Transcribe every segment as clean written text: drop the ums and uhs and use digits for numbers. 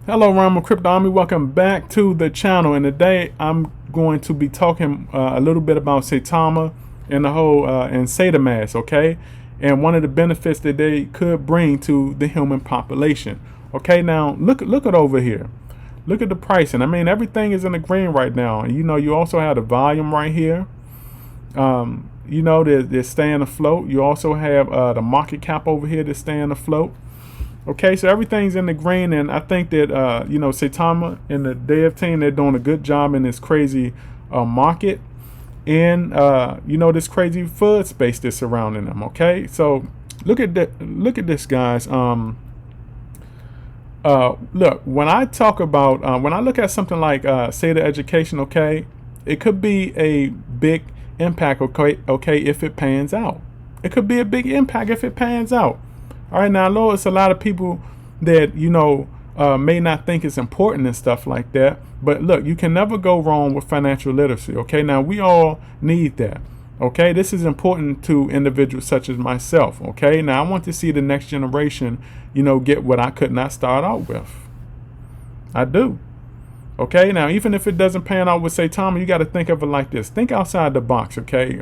Hello, Rama Crypto Army. Welcome back to the channel. And today I'm going to be talking a little bit about Saitama and the whole and SAITAMASK, okay? And one of the benefits that they could bring to the human population. Okay, now look at over here. Look at the pricing. I mean, everything is in the green right now. And you also have the volume right here. They're staying afloat. You also have the market cap over here that's staying afloat. Okay, so everything's in the green, and I think that Saitama and the dev team, they're doing a good job in this crazy market and this crazy FUD space that's surrounding them. Okay, so look at this, guys. Look, when I talk about when I look at something like SATA education, okay, it could be a big impact. Okay, if it pans out, it could be a big impact if it pans out. All right, now I know it's a lot of people that may not think it's important and stuff like that, but look, you can never go wrong with financial literacy. Okay, now we all need that. Okay, this is important to individuals such as myself. Okay, now I want to see the next generation, get what I could not start out with. I do. Okay, now even if it doesn't pan out with Saitama, you got to think of it like this. Think outside the box. Okay.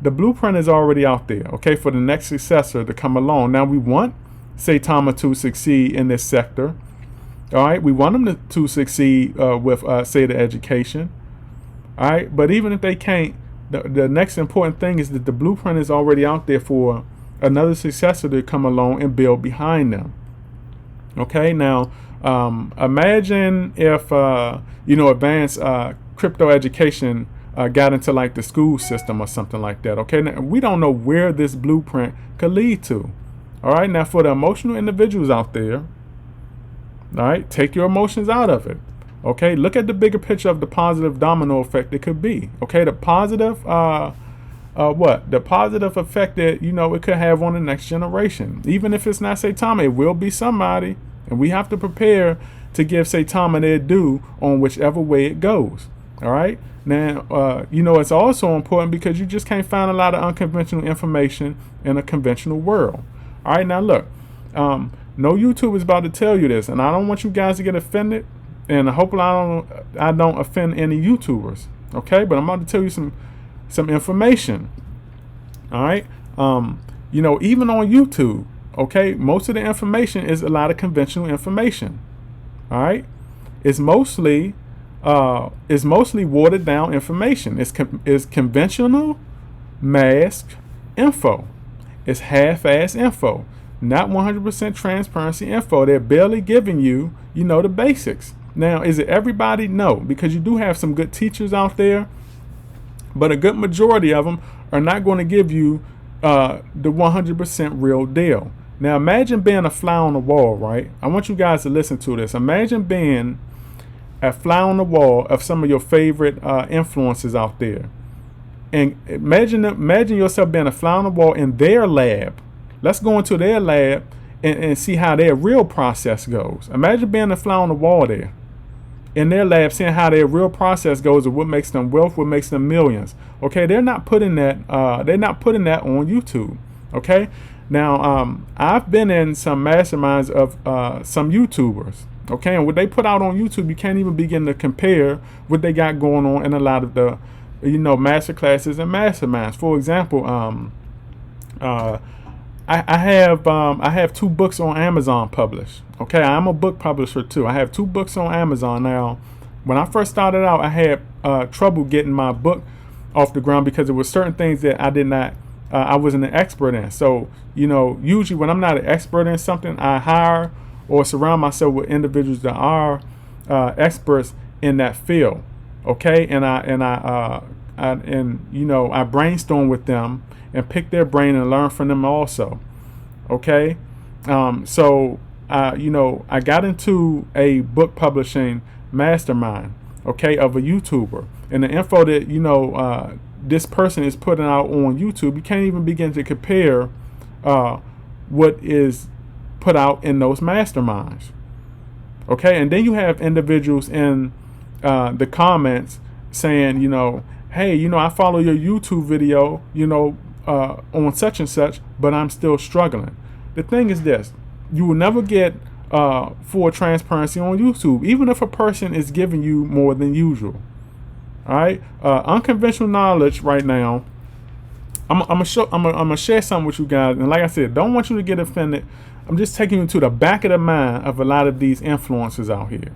The blueprint is already out there, okay, for the next successor to come along. Now we want Saitama to succeed in this sector. All right, we want them to succeed with SATA education. All right, but even if they can't, the next important thing is that the blueprint is already out there for another successor to come along and build behind them. Okay, now imagine if advanced crypto education got into like the school system or something like that. Okay, now we don't know where this blueprint could lead to. All right, now for the emotional individuals out there, all right, take your emotions out of it. Okay, look at the bigger picture of the positive domino effect it could be. Okay, the positive the positive effect that it could have on the next generation. Even if it's not Saitama, it will be somebody, and we have to prepare to give Saitama their due on whichever way it goes. All right. Now, it's also important because you just can't find a lot of unconventional information in a conventional world. All right. Now, look, no YouTuber is about to tell you this, and I don't want you guys to get offended, and hopefully I don't offend any YouTubers. OK, but I'm about to tell you some information. All right. Even on YouTube. OK, most of the information is a lot of conventional information. All right. It's mostly watered down information. It's conventional mask info. It's half-ass info, not 100% transparency info. They're barely giving you, the basics. Now, is it everybody? No, because you do have some good teachers out there, but a good majority of them are not going to give you the 100% real deal. Now, imagine being a fly on the wall, right? I want you guys to listen to this. Imagine being a fly on the wall of some of your favorite influencers out there, and imagine yourself being a fly on the wall in their lab. Let's go into their lab and see how their real process goes. Imagine being a fly on the wall there in their lab, seeing how their real process goes, and what makes them wealth, what makes them millions. Okay, they're not putting that on YouTube. Okay, now I've been in some masterminds of some YouTubers. Okay, and what they put out on YouTube, you can't even begin to compare what they got going on in a lot of the, master classes and masterminds. For example, I have 2 books on Amazon published. Okay, I'm a book publisher too. I have 2 books on Amazon now. When I first started out, I had trouble getting my book off the ground because there were certain things that I wasn't an expert in. So, usually when I'm not an expert in something, I hire or surround myself with individuals that are experts in that field. Okay, and I brainstorm with them and pick their brain and learn from them also. Okay, so I got into a book publishing mastermind, okay, of a YouTuber, and the info that this person is putting out on YouTube, you can't even begin to compare what is put out in those masterminds. Okay, and then you have individuals in the comments saying, hey, I follow your YouTube video, on such and such, but I'm still struggling. The thing is this: you will never get full transparency on YouTube, even if a person is giving you more than usual. All right, unconventional knowledge right now. I'm gonna share something with you guys, and like I said, don't want you to get offended. I'm just taking you to the back of the mind of a lot of these influencers out here.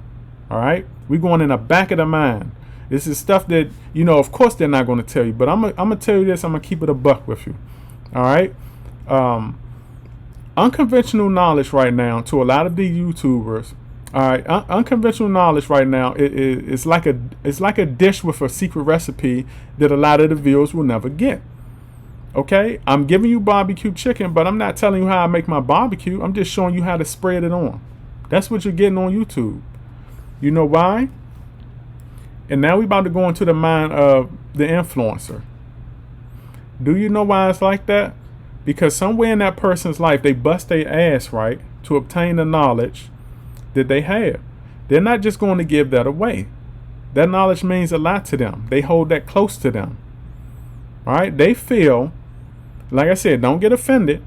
All right, we're going in the back of the mind. This is stuff that, you know, of course they're not going to tell you, but I'm gonna tell you this. I'm gonna keep it a buck with you. All right, unconventional knowledge right now to a lot of these YouTubers. All right, unconventional knowledge right now it's like a dish with a secret recipe that a lot of the viewers will never get. Okay, I'm giving you barbecue chicken, but I'm not telling you how I make my barbecue. I'm just showing you how to spread it on. That's what you're getting on YouTube. You know why? And now we're about to go into the mind of the influencer. Do you know why it's like that? Because somewhere in that person's life, they bust their ass, right, to obtain the knowledge that they have. They're not just going to give that away. That knowledge means a lot to them. They hold that close to them. All right, they feel, like I said, don't get offended,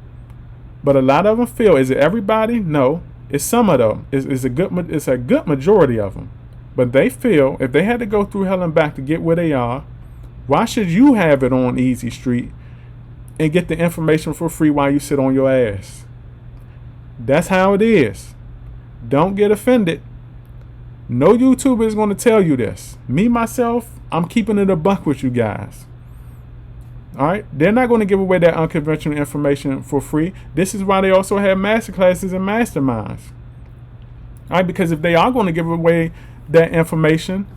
but a lot of them feel, is it everybody? No, it's some of them. It's a good majority of them. But they feel if they had to go through hell and back to get where they are, why should you have it on easy street and get the information for free while you sit on your ass? That's how it is. Don't get offended. No YouTuber is going to tell you this. Me, myself, I'm keeping it a buck with you guys. All right, they're not going to give away that unconventional information for free. This is why they also have masterclasses and masterminds. All right, because if they are going to give away that information,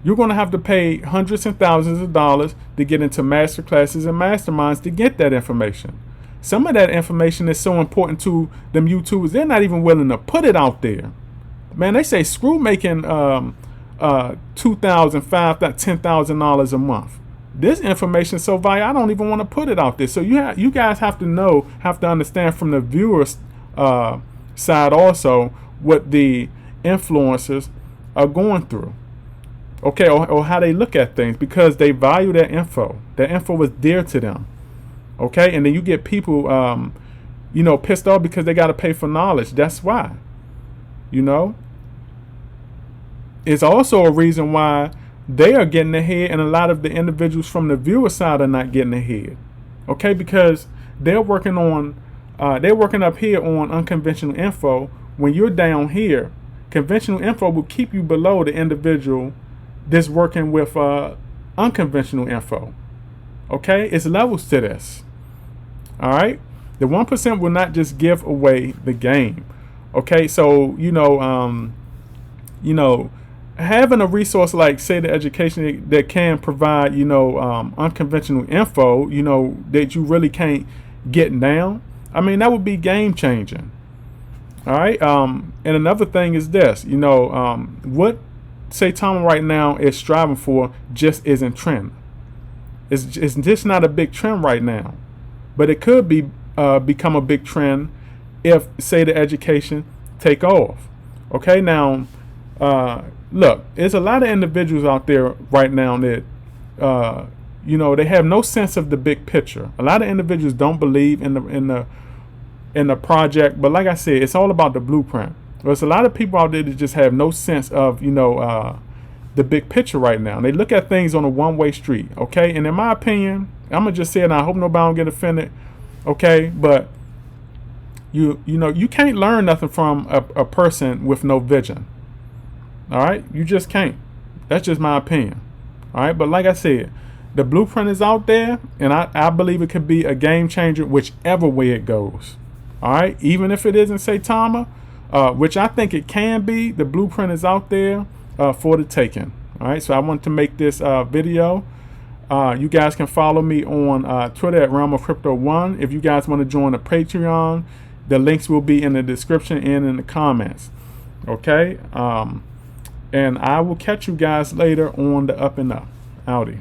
you're going to have to pay hundreds and thousands of dollars to get into masterclasses and masterminds to get that information. Some of that information is so important to them YouTubers, they're not even willing to put it out there. Man, they say screw making $2,000, $5,000, $10,000 a month. This information is so valuable, I don't even want to put it out there. So you guys have to understand from the viewer's side also what the influencers are going through. Okay, or how they look at things, because they value that info. That info is dear to them. Okay, and then you get people, pissed off because they got to pay for knowledge. That's why. It's also a reason why they are getting ahead, and a lot of the individuals from the viewer side are not getting ahead. Okay, because they're working up here on unconventional info. When you're down here, conventional info will keep you below the individual that's working with unconventional info. Okay, it's levels to this. All right, the 1% will not just give away the game. Okay, so having a resource like SAITA Education that can provide unconventional info that you really can't get down, I mean, that would be game changing. All right, and another thing is this, what Saitama right now is striving for just isn't trend. It's just not a big trend right now, but it could become a big trend if SAITA Education take off. Okay, now look, there's a lot of individuals out there right now that they have no sense of the big picture. A lot of individuals don't believe in the project, but like I said, it's all about the blueprint. There's a lot of people out there that just have no sense of the big picture right now. They look at things on a one-way street. Okay, and in my opinion, I'm gonna just say it, and I hope nobody don't get offended. Okay, but you can't learn nothing from a person with no vision. All right, you just can't. That's just my opinion. All right, but like I said, the blueprint is out there, and I believe it could be a game changer whichever way it goes. All right, even if it isn't Saitama, which I think it can be, the blueprint is out there for the taking. All right, so I want to make this video. You guys can follow me on Twitter at Realm of Crypto 1. If you guys want to join the Patreon, the links will be in the description and in the comments. Okay, and I will catch you guys later on the Up and Up. Howdy.